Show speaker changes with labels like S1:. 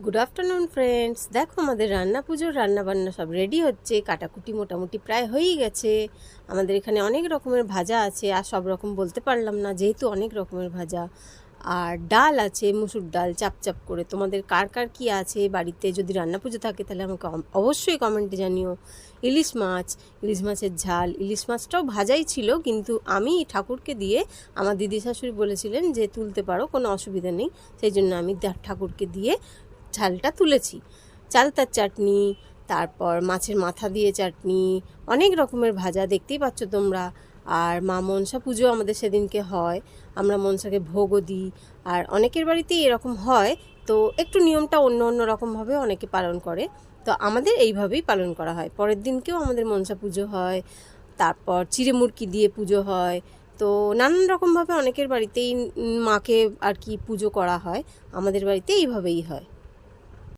S1: Good afternoon friends. দেখো আমাদের পুজোর রান্না বান্না সব রেডি হচ্ছে, কাটাকুটি মোটামুটি প্রায় হয়েই গেছে। আমাদের এখানে অনেক রকমের ভাজা আছে, আর সব রকম বলতে পারলাম না যেহেতু অনেক রকমের ভাজা। আর ডাল আছে, মুসুর ডাল চাপ চাপ করে। তোমাদের কার কার কী আছে বাড়িতে? যদি রান্না পুজো থাকে তাহলে আমাকে অবশ্যই কমেন্টে জানিও। ইলিশ মাছের ঝাল, ইলিশ মাছটাও ভাজাই ছিল, কিন্তু আমি ঠাকুরকে দিয়ে, আমার দিদি শাশুড়ি বলেছিলেন যে তুলতে পারো, কোনো অসুবিধা নেই, সেই জন্য আমি ঠাকুরকে দিয়ে ঝালটা তুলেছি। চালতার চাটনি, তারপর মাছের মাথা দিয়ে চাটনি, অনেক রকমের ভাজা দেখতেই পাচ্ছ তোমরা। আর মা মনসা পুজো আমাদের সেদিনকে হয়, আমরা মনসাকে ভোগও দিই। আর অনেকের বাড়িতেই এরকম হয়, তো একটু নিয়মটা অন্য অন্য রকমভাবে অনেকে পালন করে। তো আমাদের এইভাবেই পালন করা হয়। পরের দিনকেও আমাদের মনসা পুজো হয়, তারপর চিড়ে মুরকি দিয়ে পুজো হয়। তো নানান রকমভাবে অনেকের বাড়িতেই মাকে আর কি পুজো করা হয়, আমাদের বাড়িতে এইভাবেই হয়।